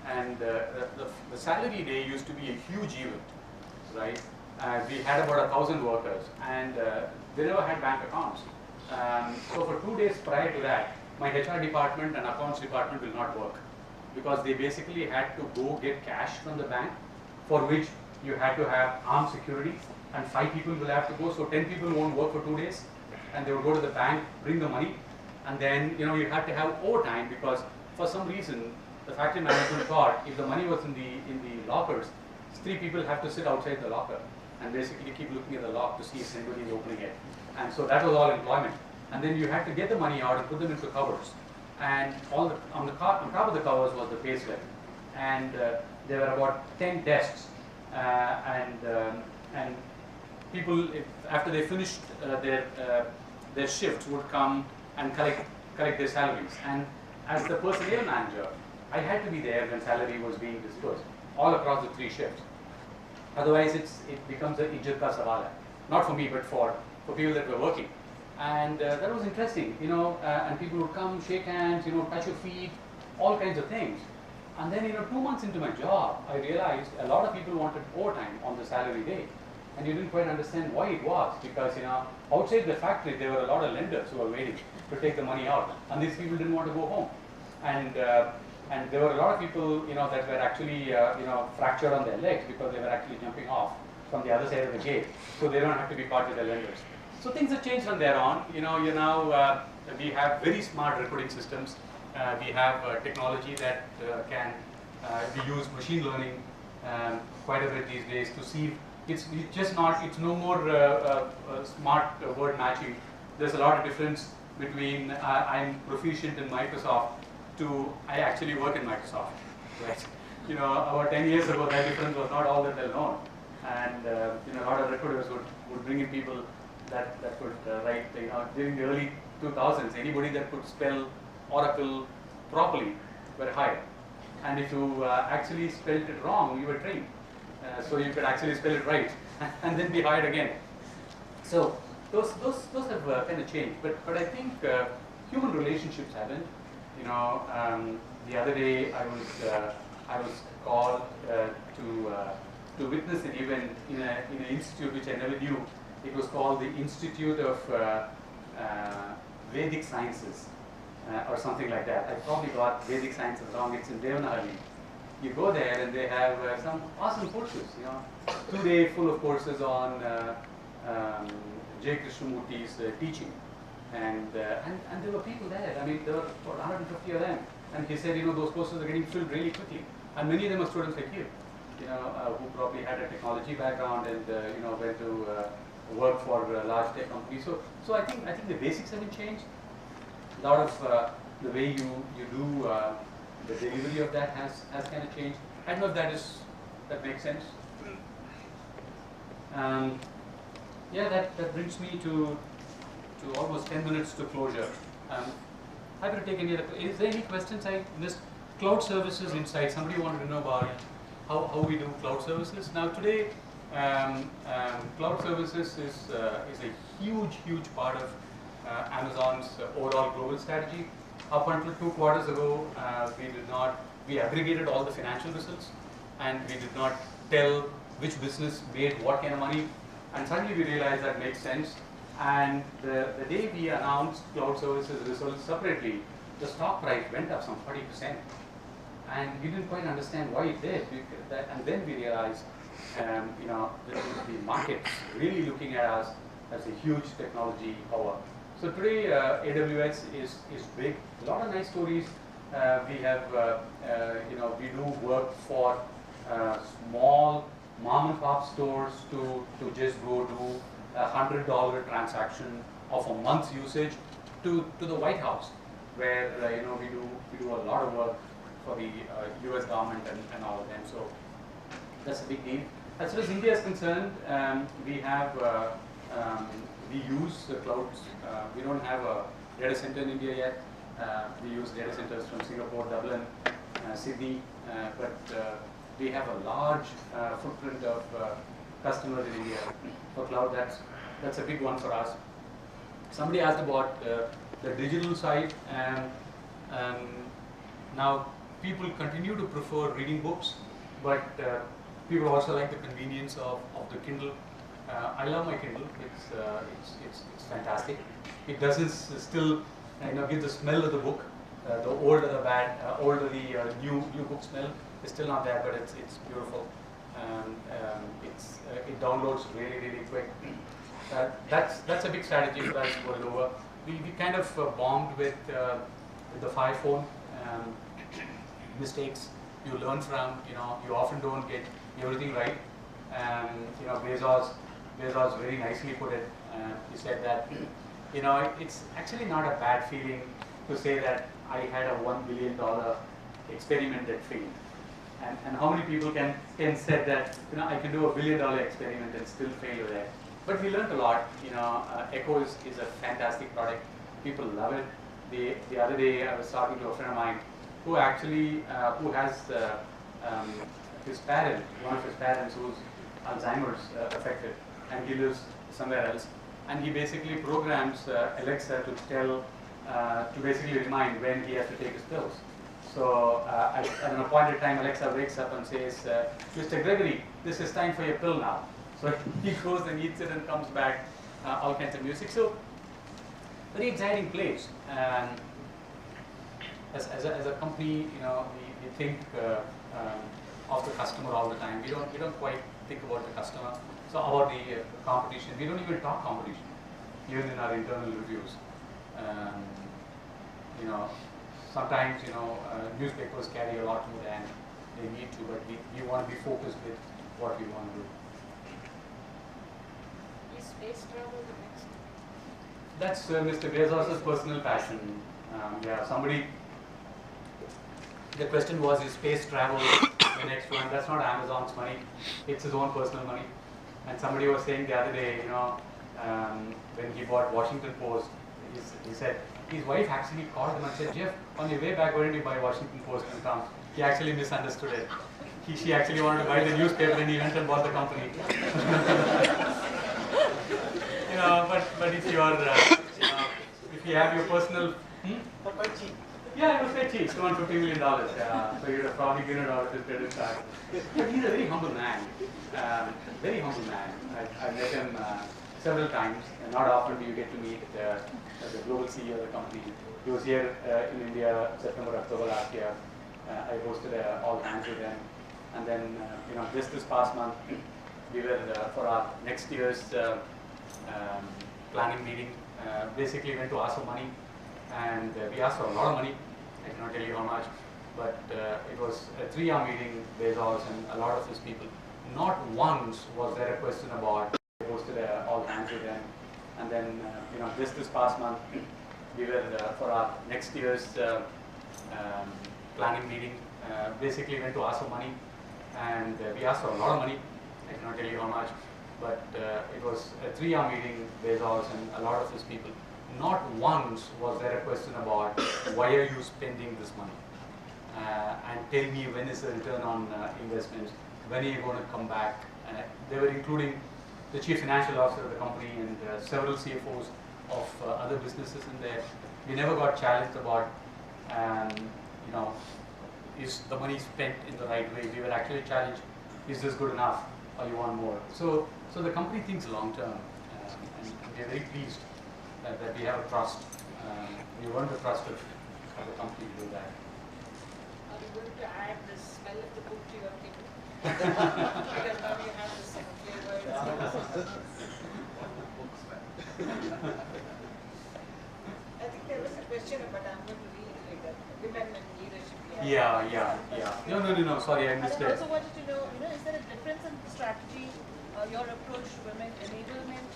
and the salary day used to be a huge event, right? We had about 1,000 workers, and they never had bank accounts. So for 2 days prior to that, my HR department and accounts department will not work, because they basically had to go get cash from the bank, for which you had to have armed security, and 5 people will have to go, so 10 people won't work for 2 days, and they will go to the bank, bring the money, and then you had to have overtime, because for some reason the factory management thought if the money was in the lockers, 3 people have to sit outside the locker and basically keep looking at the lock to see if anybody is opening it. And so that was all employment. And then you had to get the money out and put them into covers. And on top of the covers was the pay slip. And there were about 10 desks. And people, after they finished their shifts, would come and collect their salaries. And as the personnel manager, I had to be there when salary was being dispersed all across the 3 shifts. Otherwise, it becomes a ijjat ka sawal hai. Not for me, but for people that were working. And that was interesting, and people would come, shake hands, touch your feet, all kinds of things. And then, 2 months into my job, I realized a lot of people wanted overtime on the salary day. and you didn't quite understand why it was, because outside the factory there were a lot of lenders who were waiting to take the money out, and these people didn't want to go home, and there were a lot of people that were actually fractured on their legs because they were actually jumping off from the other side of the gate, so they don't have to be caught with the lenders. So things have changed from there on. We have very smart recruiting systems. We have technology that we use machine learning quite a bit these days to see. It's no more smart word matching. There's a lot of difference between I'm proficient in Microsoft to I actually work in Microsoft, right? About 10 years ago, that difference was not all that well known, and a lot of recruiters would bring in people that could write. During the early 2000s, anybody that could spell Oracle properly were hired, and if you actually spelled it wrong, you were trained, so you could actually spell it right and then be hired again. So those have kind of changed, but I think human relationships haven't. The other day I was called to witness an event in an institute which I never knew. It was called the Institute of Vedic Sciences or something like that. I probably got Vedic Sciences wrong. It's in Devanahalli. You go there and they have some awesome courses. 2-day full of courses on J. Krishnamurti's teaching, and there were people there. I mean, there were 150 of them, and he said, those courses are getting filled really quickly, and many of them are students like you, who probably had a technology background and went to work for large tech companies. So I think the basics haven't changed. A lot of the way you do the delivery of that has kind of changed. I don't know if that makes sense. Yeah, that brings me to almost 10 minutes to closure. Happy to take any other. Is there any questions I missed? Cloud services inside. Somebody wanted to know about how we do cloud services. Now today, cloud services is a huge part of Amazon's overall global strategy. Up until 2 quarters ago, we aggregated all the financial results, and we did not tell which business made what kind of money. And suddenly we realized that makes sense. And the day we announced cloud services results separately, the stock price went up some 40%. And we didn't quite understand why it did. And then we realized, the market's really looking at us as a huge technology power. So today, AWS is big. A lot of nice stories. We have, we do work for small mom and pop stores to just go do $100 transaction of a month's usage to the White House, where we do a lot of work for the US government and all of them. So that's a big deal. As far as India is concerned, we use the clouds. We don't have a data center in India yet. We use data centers from Singapore, Dublin, Sydney, but we have a large footprint of customers in India for cloud. That's a big one for us. Somebody asked about the digital side, and now people continue to prefer reading books, but people also like the convenience of the Kindle. I love my Kindle. It's fantastic. It doesn't still give the smell of the book. The old or the bad, old or the new book smell is still not there, but it's beautiful. It downloads really quick. That's a big strategy for us world over. We kind of bombed with the Fire phone. Mistakes you learn from. You often don't get everything right. Bezos very nicely put it. He said that it's actually not a bad feeling to say that I had a $1 billion experiment that failed. And how many people can say that I can do a $1 billion experiment and still fail with it? But we learned a lot. Echo is a fantastic product. People love it. The other day I was talking to a friend of mine who actually who has his parent, one of his parents who's Alzheimer's affected, and he lives somewhere else. And he basically programs Alexa to tell, to basically remind when he has to take his pills. So at an appointed time, Alexa wakes up and says, Mr. Gregory, this is time for your pill now. So he goes and eats it and comes back, all kinds of music. So very exciting place. And as a company, we think of the customer all the time. We don't quite think about the customer. So about the competition, we don't even talk competition, even in our internal reviews. Sometimes newspapers carry a lot more than they need to, but we want to be focused with what we want to do. Is space travel the next? That's Mr. Bezos' personal passion. The question was, is space travel the next one? That's not Amazon's money. It's his own personal money. And somebody was saying the other day, when he bought Washington Post, he said, his wife actually called him and said, Jeff, on your way back, why didn't you buy Washington Post and come? He actually misunderstood it. She actually wanted to buy the newspaper and he went and bought the company. But if you are, if you have your personal, yeah, it was quite cheap, $250 million. So you'd have probably given it out of his credit card. But he's a very humble man. Very humble man. I met him several times, and not often do you get to meet the global CEO of the company. He was here in India September, October last year. I hosted all hands with him. And then, just this past month, we were for our next year's planning meeting. Basically went to ask for money, and we asked for a lot of money. I cannot tell you how much, but it was a 3-hour meeting, Bezos and a lot of his people. Not once was there a question about. I hosted all hands with him, and then just this past month, we were for our next year's planning meeting. Basically went to ask for money, and we asked for a lot of money. I cannot tell you how much, but it was a 3-hour meeting, Bezos and a lot of his people. Not once was there a question about why are you spending this money, and tell me when is the return on investments, when are you going to come back. They were including the chief financial officer of the company and several CFOs of other businesses in there. We never got challenged about, is the money spent in the right way. We were actually challenged, is this good enough or you want more? So the company thinks long term, and we are very pleased that we have a trust. We want the trust of the company to do that. Are you going to add the smell of the book to your table? Because now you have the second flavor. I think there was a question, but I'm going to reiterate that. Women in leadership. No, sorry, I missed and I it. also wanted to know, is there a difference in the strategy, your approach to women enablement,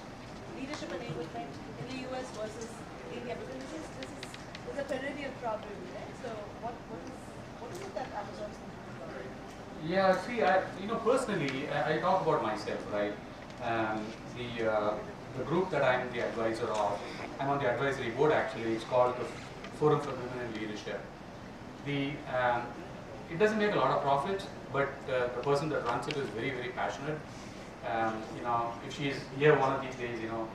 leadership enablement in the US versus India? Because this is a perennial problem, right? So what is it that Amazon's thinking about? Yeah, see, personally, I talk about myself, right? The group that I'm the advisor of, I'm on the advisory board actually. It's called the Forum for Women in Leadership. It doesn't make a lot of profits, but the person that runs it is very, very passionate. If she's here one of these days, you'll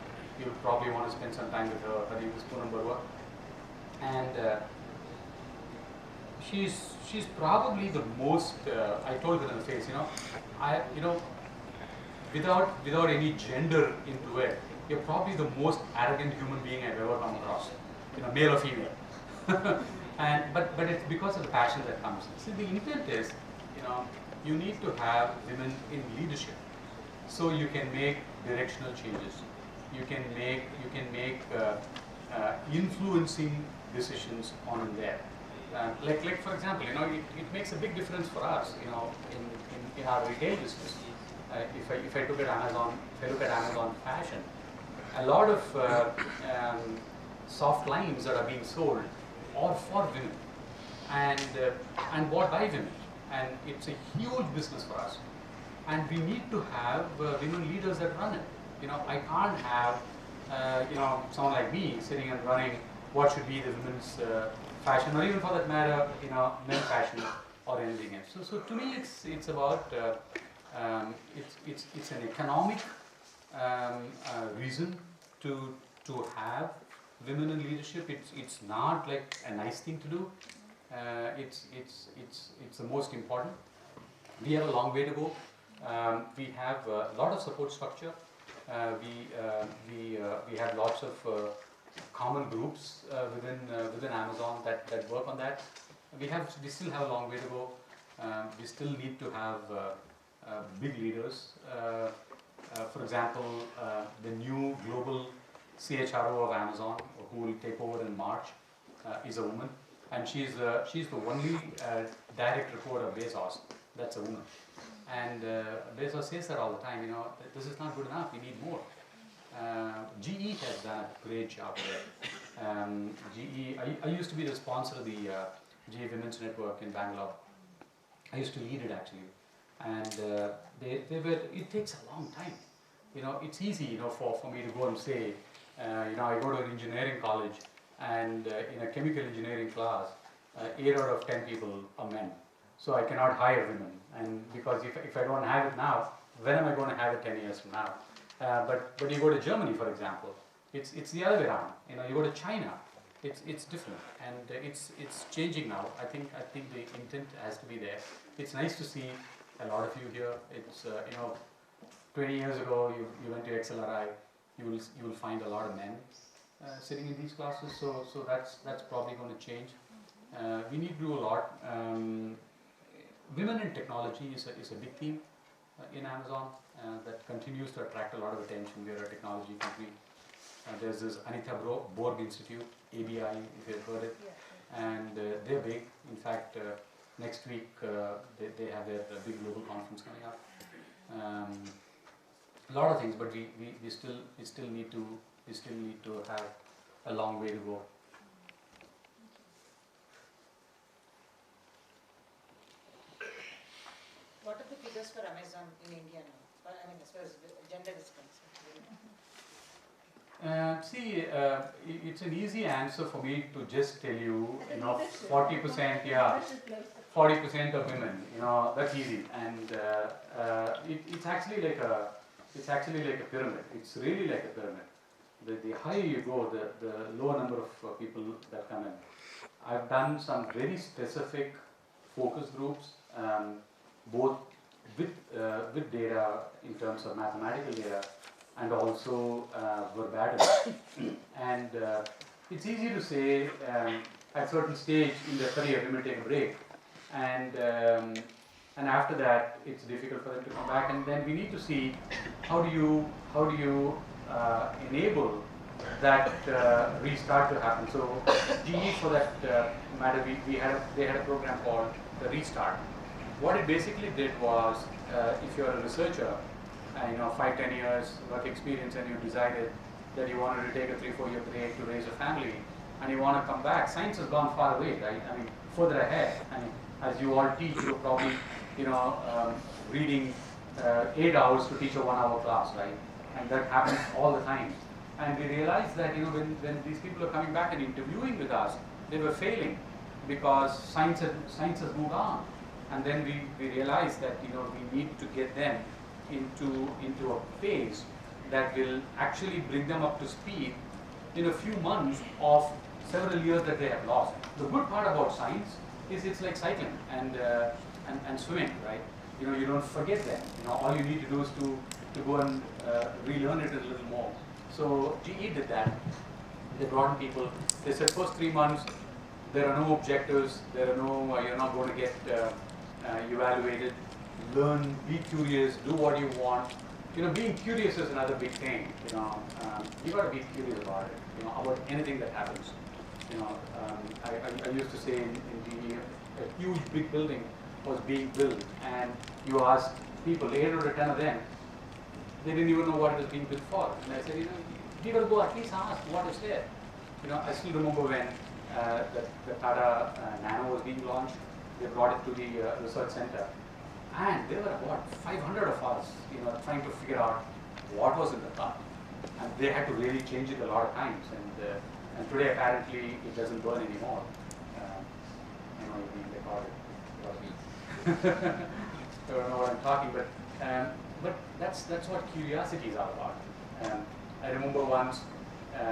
probably want to spend some time with her. Her name is Poonam Barua, and she's probably the most. I told her in the face, without any gender into it, you're probably the most arrogant human being I've ever come across. Male or female. But it's because of the passion that comes. See, the intent is, you need to have women in leadership, so you can make directional changes. You can make influencing decisions on and there. Like for example, it makes a big difference for us, in our retail business. If I look at Amazon fashion, a lot of soft lines that are being sold are for women and bought by women, and it's a huge business for us. And we need to have women leaders that run it. I can't have someone like me sitting and running what should be the women's fashion, or even for that matter, men's fashion or anything else. So to me, it's about it's an economic reason to have women in leadership. It's not like a nice thing to do. It's the most important. We have a long way to go. We have a lot of support structure. We have lots of common groups within Amazon that work on that. We still have a long way to go. We still need to have big leaders. For example, the new global CHRO of Amazon, who will take over in March, is a woman, and she's the only direct report of Bezos. That's a woman, and Bezos says that all the time. You know, this is not good enough. We need more. GE has done a great job there. GE, I used to be the sponsor of the GE Women's Network in Bangalore. I used to lead it actually, and it takes a long time. You know, it's easy, you know, for me to go and say, you know, I go to an engineering college, and in a chemical engineering class, 8 out of 10 people are men. So I cannot hire women, and because if I don't have it now, when am I going to have it 10 years from now? But you go to Germany, for example, it's the other way around. You know, you go to China, it's different, and it's changing now. I think the intent has to be there. It's nice to see a lot of you here. It's you know, 20 years ago you went to XLRI, you will find a lot of men sitting in these classes. So that's probably going to change. We need to do a lot. Women in technology is a big theme in Amazon that continues to attract a lot of attention. We are a technology company. There's this Anita Borg Institute, ABI, if you've heard it, and they're big. In fact, next week they have their big global conference coming up. A lot of things, but we still need to have a long way to go. What are the figures for Amazon in India now? I mean, as far as gender is concerned. It's an easy answer for me to just tell you, you know, 40%, yeah, 40% of women, you know, that's easy, and it's actually like a pyramid. It's really like a pyramid. The higher you go, the lower number of people that come in. I've done some very specific focus groups, both with data in terms of mathematical data and also verbatim. And it's easy to say at a certain stage in their career women take a break, and after that it's difficult for them to come back, and then we need to see how do you enable that restart to happen. So GE, for that matter, they had a program called the Restart. What it basically did was, if you're a researcher, you know, 5-10 years work experience, and you decided that you wanted to take a 3-4 year break to raise a family, and you want to come back, science has gone far away, right? I mean, further ahead. I mean, as you all teach, you're probably, you know, reading 8 hours to teach a 1 hour class, right? And that happens all the time. And we realized that, you know, when these people are coming back and interviewing with us, they were failing because science has moved on. And then we realized that, you know, we need to get them into a phase that will actually bring them up to speed in a few months of several years that they have lost. The good part about science is it's like cycling and swimming, right? You know, you don't forget them. You know, all you need to do is to go and relearn it a little more. So GE did that. They brought in people. They said first 3 months there are no objectives. There are no you're not going to get evaluated. Learn, be curious, do what you want. You know, being curious is another big thing. You know, you got to be curious about it. You know, about anything that happens. You know, I used to say in GE, a huge big building was being built, and you asked people, 8 out of 10 of them, they didn't even know what it was being built for. And I said, you know, you got to go at least ask what is there. You know, I still remember when the Tata Nano was being launched. They brought it to the research center, and there were about 500 of us, you know, trying to figure out what was in the car, and they had to really change it a lot of times. And today apparently it doesn't burn anymore. You know, it's being recorded. I don't know what I'm talking, but that's what curiosity is all about. I remember once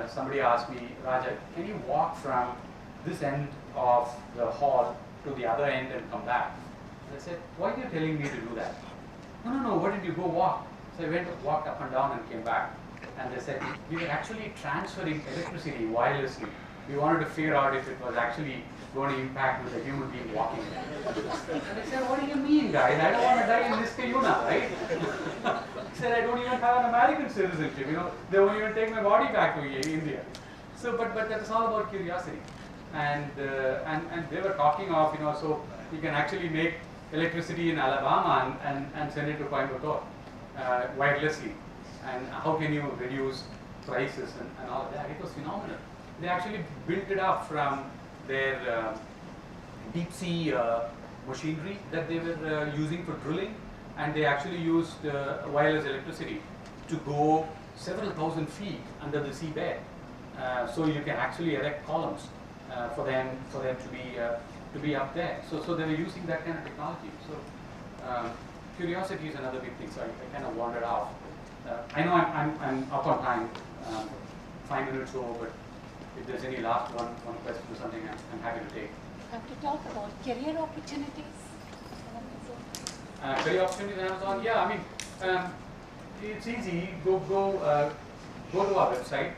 somebody asked me, Raja, can you walk from this end of the hall to the other end and come back? And I said, why are you telling me to do that? No, why didn't you go walk? So I went, walked up and down and came back. And they said, we were actually transferring electricity wirelessly. We wanted to figure out if it was actually going to impact with a human being walking. And I said, what do you mean, guys? I don't want to die in this Niskayuna, right? He said, I don't even have an American citizenship. They won't even take my body back to India. So, but that's all about curiosity. And they were talking of, so you can actually make electricity in Alabama and send it to Coimbatore wirelessly. And how can you reduce prices and all of that? It was phenomenal. They actually built it up from their deep sea machinery that they were using for drilling, and they actually used wireless electricity to go several thousand feet under the seabed. So you can actually erect columns for them to be up there. So they were using that kind of technology. So curiosity is another big thing. So I kind of wandered off. I know I'm up on time, 5 minutes over, but if there's any last one question or something, I'm happy to take. To talk about career opportunities. Career opportunities on Amazon, yeah, I mean, it's easy. Go to our website.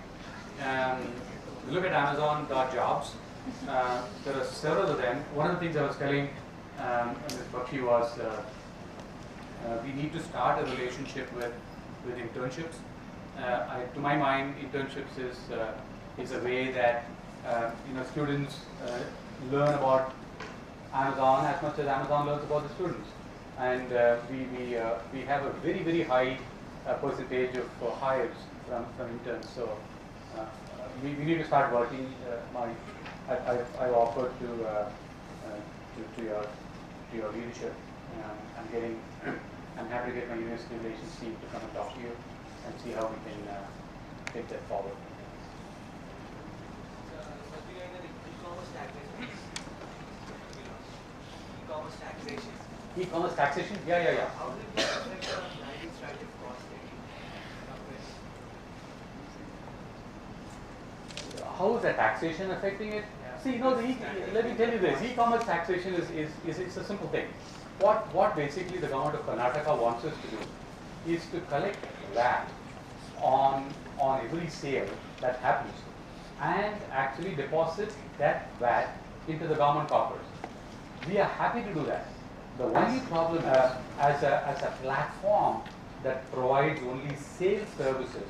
Look at Amazon.jobs. There are several of them. One of the things I was telling Ms. Bakshi was we need to start a relationship with internships. To my mind, internships is a way that students learn about Amazon as much as Amazon learns about the students. And we have a very, very high percentage of hires from interns. So we need to start working. I offered to your leadership. I'm happy to get my university relations team to come and talk to you and see how we can take that forward. E-commerce taxation? Yeah. How will it affect the landing strategy cost? How is the taxation affecting it? Yeah. See, let me tell you this. E-commerce taxation is a simple thing. What basically the government of Karnataka wants us to do is to collect VAT on every sale that happens and actually deposit that VAT into the government coffers. We are happy to do that. The only problem is, as a platform that provides only sales services,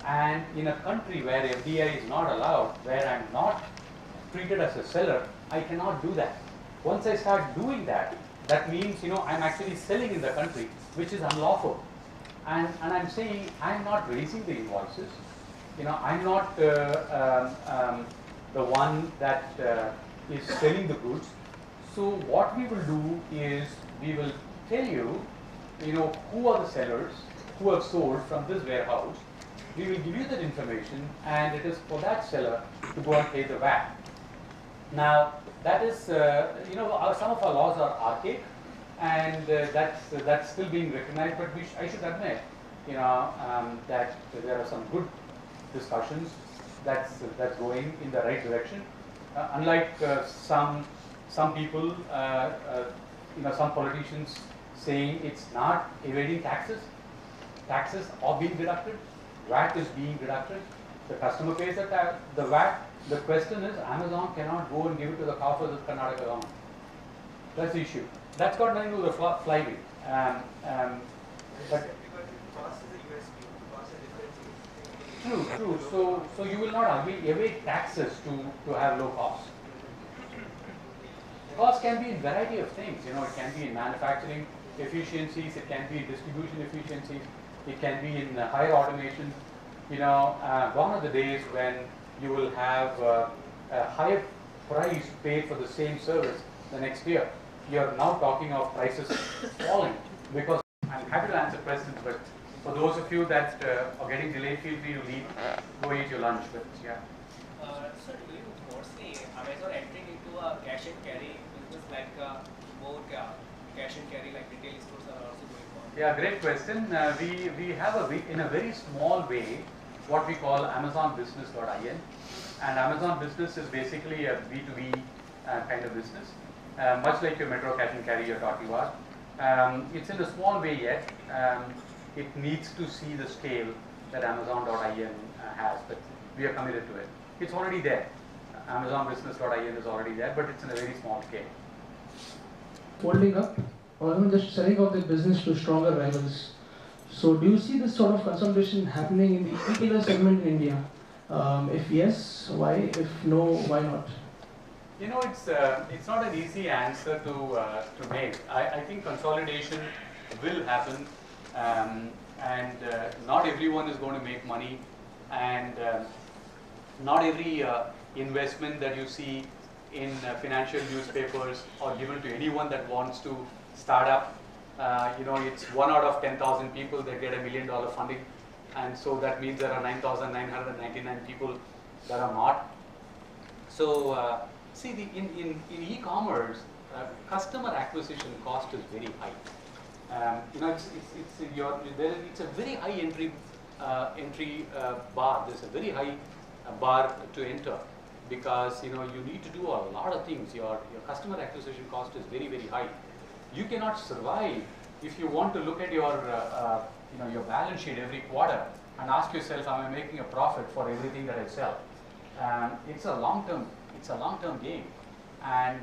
and in a country where FDI is not allowed, where I'm not treated as a seller, I cannot do that. Once I start doing that, that means I'm actually selling in the country, which is unlawful. And I'm saying I'm not raising the invoices. I'm not the one that is selling the goods. So what we will do is we will tell you, who are the sellers who have sold from this warehouse. We will give you that information, and it is for that seller to go and pay the VAT. Now that is, some of our laws are archaic, and that's still being recognized. But I should admit, that there are some good discussions that's going in the right direction. Unlike some people, some politicians saying it's not evading taxes. Taxes are being deducted. VAT is being deducted. The customer pays the VAT. The question is, Amazon cannot go and give it to the coffers of Karnataka government. That's the issue. That's got nothing to do with the flywheel. But true. So you will not evade taxes to have low costs. Cost can be in variety of things. It can be in manufacturing efficiencies. It can be in distribution efficiencies. It can be in higher automation. Gone are the days when you will have a higher price paid for the same service the next year. You're now talking of prices falling, because I'm happy to answer questions, but for those of you that are getting delayed, feel free to leave, go eat your lunch. But yeah. So do you foresee Amazon entering into a cash and carry business like more cash and carry like retail stores are also going on? Yeah, great question. We have in a very small way what we call amazonbusiness.in, and Amazon Business is basically a B2B kind of business, much like your Metro Cash and Carry you're talking about. It's in a small way yet. It needs to see the scale that Amazon.in has, but we are committed to it. It's already there. AmazonBusiness.in is already there, but it's in a very small scale. Folding up, or even just selling off the business to stronger rivals. So, do you see this sort of consolidation happening in the e-tailer segment in India? If yes, why? If no, why not? You know, it's not an easy answer to make. I think consolidation will happen, and not everyone is going to make money, and not every investment that you see in financial newspapers or given to anyone that wants to start up. It's 1 out of 10,000 people that get $1 million funding, and so that means there are 9,999 people that are not. So see, in e-commerce, customer acquisition cost is very high. It's a very high entry bar. There's a very high bar to enter, because you need to do a lot of things. Your customer acquisition cost is very, very high. You cannot survive if you want to look at your your balance sheet every quarter and ask yourself, am I making a profit for everything that I sell? It's a long-term game, and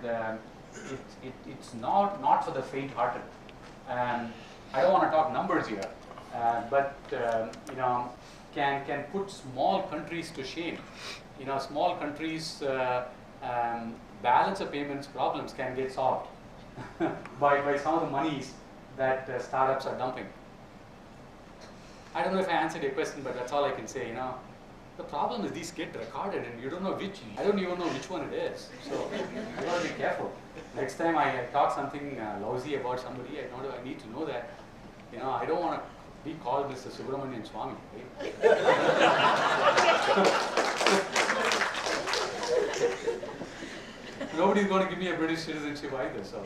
it's not for the faint-hearted. I don't want to talk numbers here, but can put small countries to shame. Small countries' balance of payments problems can get solved by some of the monies that startups are dumping. I don't know if I answered your question, but that's all I can say. The problem is these get recorded, and you don't know which. I don't even know which one it is. So you got to be careful. Next time I talk something lousy about somebody, I need to know that. I don't want to be called Mr. Subramanian Swami. Right? Nobody's going to give me a British citizenship either. So.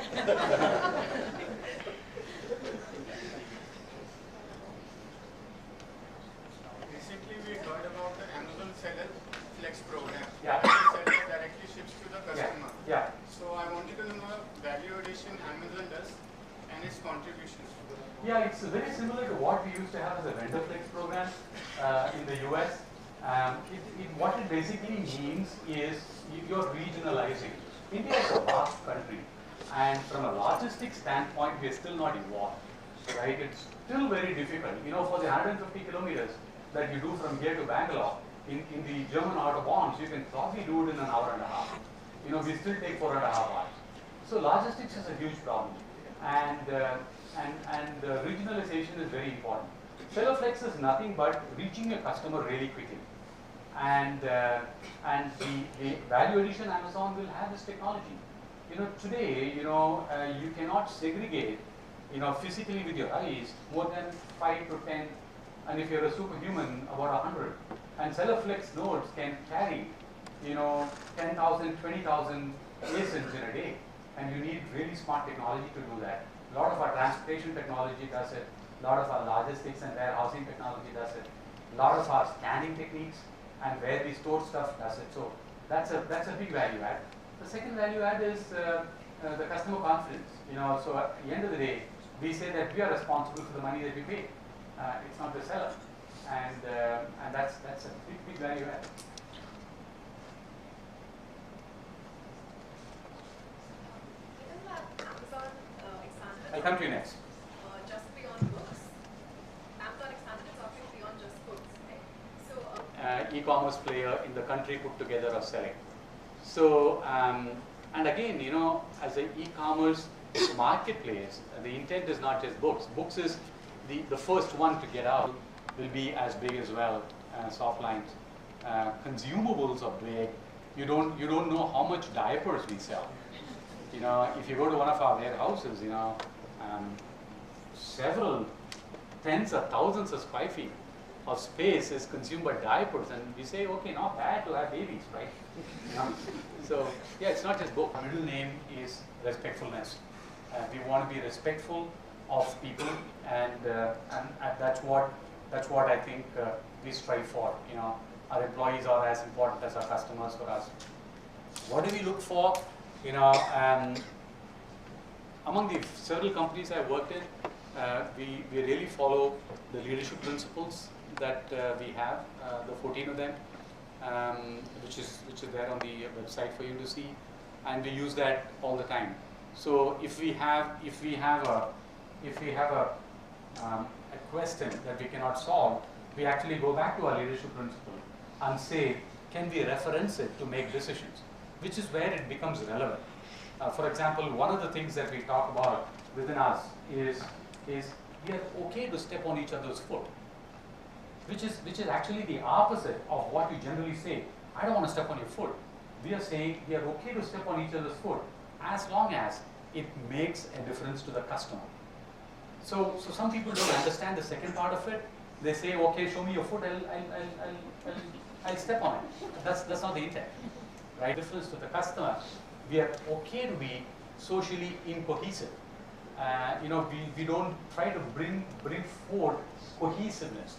Recently, we heard about the Amazon Seller Flex program. Yeah. The seller directly ships to the customer. Yeah. So I wanted to know the value addition Amazon does and its contributions. Yeah, it's very similar to what we used to have as a vendor flex program in the US. What it basically means is you're regionalizing. India is a vast country, and from a logistics standpoint, we're still not evolved, right? It's still very difficult. For the 150 kilometers that you do from here to Bangalore, in the German Autobahns, you can probably do it in an hour and a half. We still take 4.5 hours. So logistics is a huge problem, and regionalization is very important. Sellerflex is nothing but reaching a customer really quickly. And the value addition Amazon will have is technology. Today, you cannot segregate, physically with your eyes more than 5 to 10, and if you're a superhuman, about 100. And Sellerflex nodes can carry, 10,000, 20,000 ASINs in a day, and you need really smart technology to do that. A lot of our transportation technology does it. A lot of our logistics and warehousing technology does it. A lot of our scanning techniques and where we store stuff does it. So that's a big value add. The second value add is the customer confidence. So at the end of the day, we say that we are responsible for the money that we pay. It's not the seller, and that's a big value add. I'll come to you next. Just beyond books. Amazon expanded its offering beyond just books, right? So e-commerce player in the country put together are selling. So and again, as an e-commerce marketplace, the intent is not just books. Books is the first one to get out. Will be as big as well. Soft lines, consumables are big. You don't know how much diapers we sell. If you go to one of our warehouses, several tens of thousands of square feet of space is consumed by diapers, and we say, okay, not bad to have babies, right? So yeah, it's not just book. Our middle name is respectfulness. We want to be respectful of people, and that's what I think we strive for. Our employees are as important as our customers for us. What do we look for? among the several companies I worked in, we really follow the leadership principles that we have, the 14 of them, which is there on the website for you to see, and we use that all the time. So if we have a question that we cannot solve, we actually go back to our leadership principle and say, can we reference it to make decisions, which is where it becomes relevant. For example, one of the things that we talk about within us is we are okay to step on each other's foot, which is actually the opposite of what we generally say. I don't want to step on your foot. We are saying we are okay to step on each other's foot as long as it makes a difference to the customer. So some people don't understand the second part of it. They say, okay, show me your foot, I'll step on it. That's not the intent, right? Difference to the customer. We are okay to be socially incohesive. We don't try to bring forth cohesiveness.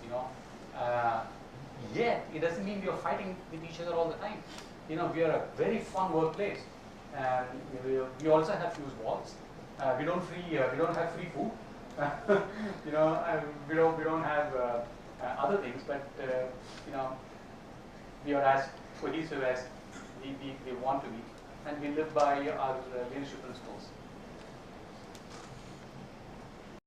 Yet it doesn't mean we are fighting with each other all the time. We are a very fun workplace, and we also have fuse walls. We don't have free food. We don't have other things, but we are as cohesive as we want to be, and we live by our leadership principles.